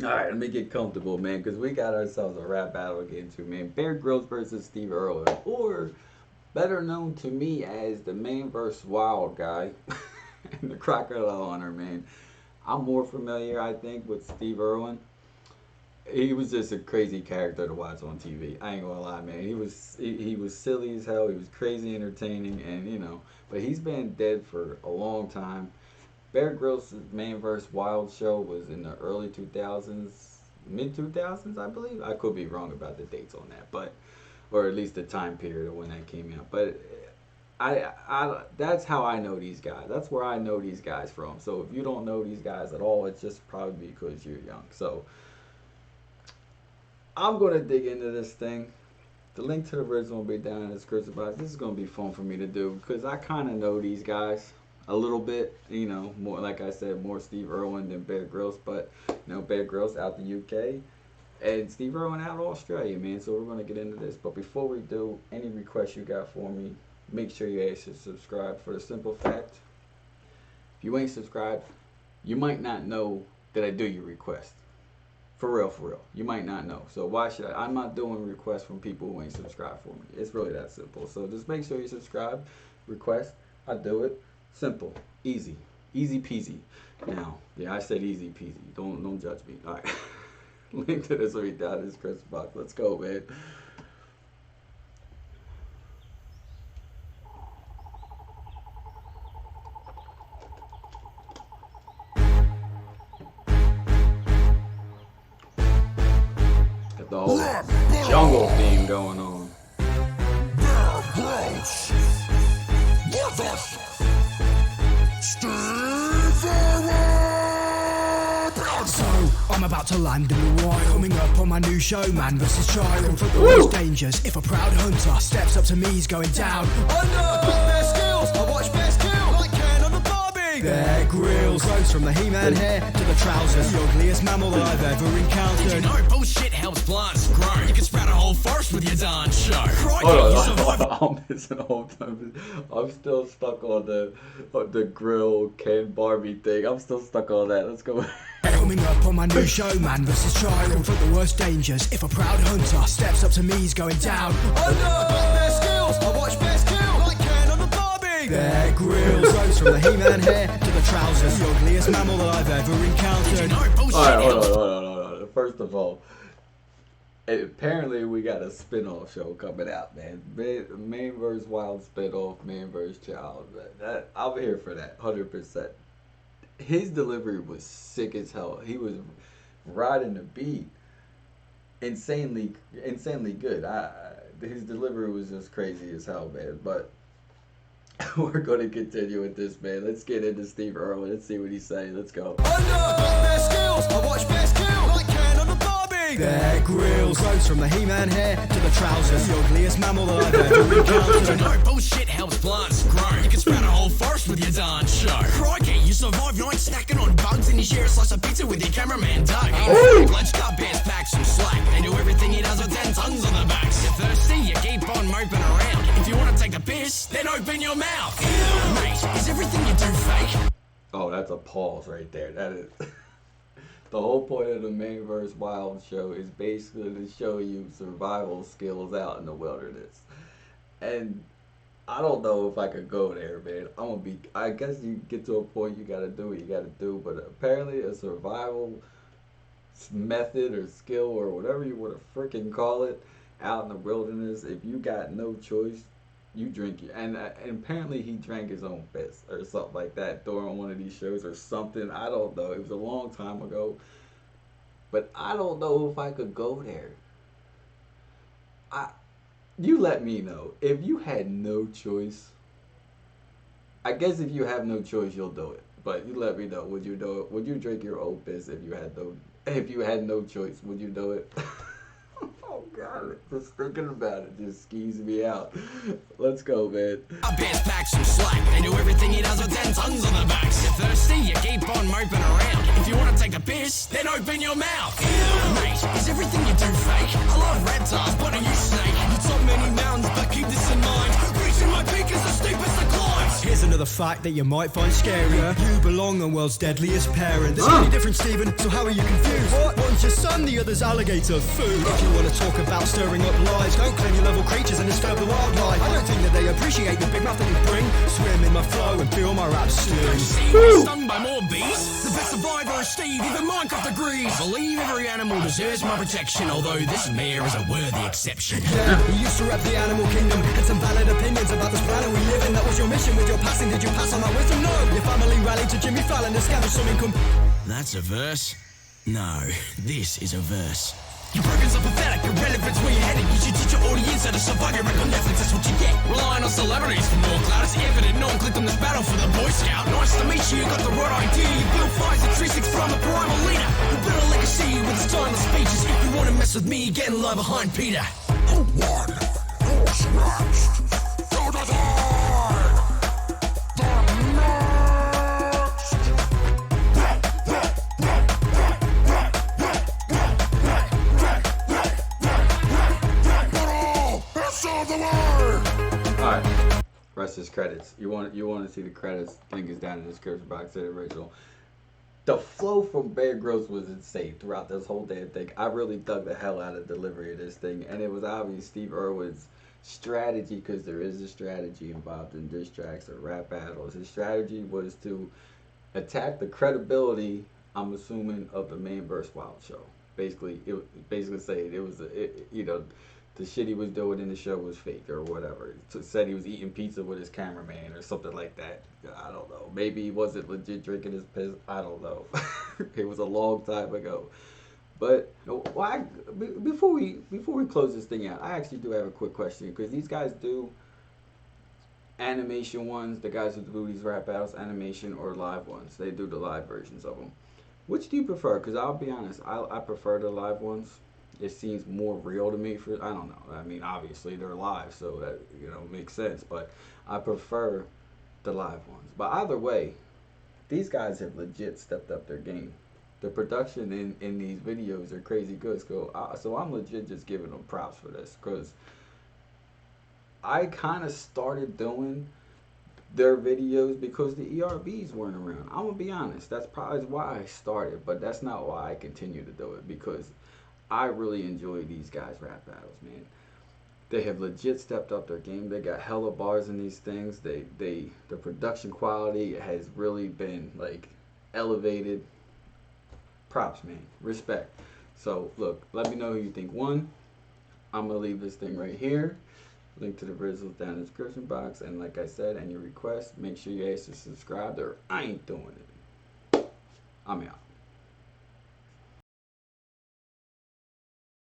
All right, let me get comfortable, man, because we got ourselves a rap battle to get into, man. Bear Grylls versus Steve Irwin, or better known to me as the Man vs. Wild guy and the Crocodile Hunter, man. I'm more familiar, I think, with Steve Irwin. He was just a crazy character to watch on TV. I ain't gonna lie, man. He was silly as hell. He was crazy entertaining, and but he's been dead for a long time. Bear Grylls' Man vs. Wild show was in the early 2000s, mid 2000s, I believe. I could be wrong about the dates on that, but or at least the time period of when that came out. But I that's how I know these guys. That's where I know these guys from. So if you don't know these guys at all, it's just probably because you're young. So I'm gonna dig into this thing. The link to the original will be down in the description box. This is gonna be fun for me to do because I kind of know these guys a little bit. More like I said, more Steve Irwin than Bear Grylls, but Bear Grylls out the UK and Steve Irwin out of Australia, man. So we're gonna get into this. But before we do, any requests you got for me, make sure you actually subscribe. For the simple fact, if you ain't subscribed, you might not know that I do your request. For real, for real. You might not know. So why should I? I'm not doing requests from people who ain't subscribed for me. It's really that simple. So just make sure you subscribe. Request. I do it. Simple. Easy. Easy peasy. Now, yeah, I said easy peasy. Don't judge me. Alright. Link to this will be down in this description box. Let's go, man. Got the whole jungle theme going on. Bear Grylls versus Steve Irwin. So, I'm about to land in the wild. Coming up on my new show, Man vs. Child. Confront the worst dangers. If a proud hunter steps up to me, he's going down. I got Bear skills. I watch Bears kill like Ken on the Barbie. Bear Grylls. Clothes from the He-Man hair to the trousers. The ugliest mammal that I've ever encountered. You know, bullshit helps plants grow. You can sprout a whole forest with your darn show. Hold on, I'm missing the whole time. I'm still stuck on the grill Ken Barbie thing. I'm still stuck on that. Let's go. Coming up on my new show, Man vs. Child. Confront the worst dangers. If a proud hunter steps up to me, he's going down. I got Bear skills. I watch Bears kill like Ken on the Barbie. Bear Grylls. Clothes from the He-Man hair to the trousers. The ugliest mammal that I've ever encountered. You know, bullshit Alright, helps. hold on. First of all, apparently we got a spin-off show coming out, man. Man vs. Wild spin-off, Man vs. Child. I'm here for that, 100%. His delivery was sick as hell. He was riding the beat, insanely good. His delivery was just crazy as hell, man. But we're going to continue with this, man. Let's get into Steve Irwin. Let's see what he's saying. Let's go. I got Bear skills. I watch Bears kill like Ken on the Barbie. Bear Grylls. Clothes from the He-Man hair to the trousers. The ugliest mammal that I've ever You encountered. know, bullshit helps plants grow. You can sprout a whole forest with your darn show. Crikey, you survive nights snacking on bugs and you share a slice of pizza with your cameraman Doug. Blood's got Bears pack some slack. They do everything he does with 10 tons on the backs. You're thirsty, you keep on moping around. If you want to take a piss, then open your mouth. Mate, is everything you do fake? Oh, that's a pause right there. That is the whole point of the Man vs. Wild show is basically to show you survival skills out in the wilderness. And I don't know if I could go there, man. I guess you get to a point you gotta do what you gotta do, but apparently a survival method or skill or whatever you wanna freaking call it out in the wilderness, if you got no choice, you drink it. And apparently he drank his own piss or something like that during one of these shows or something. I don't know. It was a long time ago. But I don't know if I could go there. You let me know. If you had no choice, I guess if you have no choice, you'll do it. But you let me know. Would you do it? Would you drink your own piss if you had no choice? Would you do it? Oh God, just thinking about it just skis me out. Let's go, man. Bears pack some slack. They do everything he does with 10 tons on the backs. You're thirsty, you keep on moping around. If you want to take a piss, then open your mouth. Mate, is everything you do fake? I love reptiles, but are you snake? You top many mountains, but keep this in mind. Reaching my peak is the steepest of climbs. Here's another fact that you might find scarier. You belong on world's deadliest parent. There's only difference, Stephen, so how are you confused? What? One's your son, the other's alligator food. If you want to talk about stirring up lies, don't claim you level creatures and disturb the wildlife. I don't think that they appreciate the big mouth that you bring. Swim in my flow and feel my rap stew. Stung by more bees? The best survivor is Steve, even Minecraft agrees. I believe every animal deserves my protection, although this mayor is a worthy exception. Yeah, you used to rep the animal kingdom, had some valid opinions about this planet we live in. That was your mission with your passing. Did you pass on that wisdom? No. Your family rallied to Jimmy Fallon to scavenge some income. That's a verse? No, this is a verse. Your programs are pathetic, irrelevant where you're headed. You should teach your audience how to survive your record on Netflix, that's what you get. Relying on celebrities for more clout, it's evident no one clicked on this battle for the Boy Scout. Nice to meet you, you got the right idea. You build fires at 365, I'm the primal leader. You build a legacy with his timeless speeches. If you want to mess with me, get in line behind Peter. Who won? Who's next? To the side! The next! It's all the way! Alright, rest is credits. You want to see the credits, link is down in the description box to the original. The flow from Bear Grylls was insane throughout this whole damn thing. I really dug the hell out of the delivery of this thing, and it was obvious Steve Irwin's strategy, because there is a strategy involved in diss tracks or rap battles. His strategy was to attack the credibility, I'm assuming, of the Man vs. Wild show. Basically, saying it was the shit he was doing in the show was fake or whatever. Said he was eating pizza with his cameraman or something like that. I don't know. Maybe he wasn't legit drinking his piss. I don't know. It was a long time ago. But why? Before we close this thing out, I actually do have a quick question, because these guys do animation ones. The guys who do these rap battles, animation or live ones. They do the live versions of them. Which do you prefer? Because I'll be honest, I prefer the live ones. It seems more real to me. I don't know. I mean, obviously they're live, so that makes sense. But I prefer the live ones. But either way, these guys have legit stepped up their game. The production in these videos are crazy good. So I'm legit just giving them props for this, because I kind of started doing their videos because the ERBs weren't around. I'm gonna be honest. That's probably why I started, but that's not why I continue to do it, because I really enjoy these guys' rap battles, man. They have legit stepped up their game. They got hella bars in these things. The production quality has really been like elevated. Props, man. Respect. So look, let me know who you think won. I'm gonna leave this thing right here. Link to the originals down in the description box. And like I said, any requests, make sure you guys subscribe, or I ain't doing it. I'm out.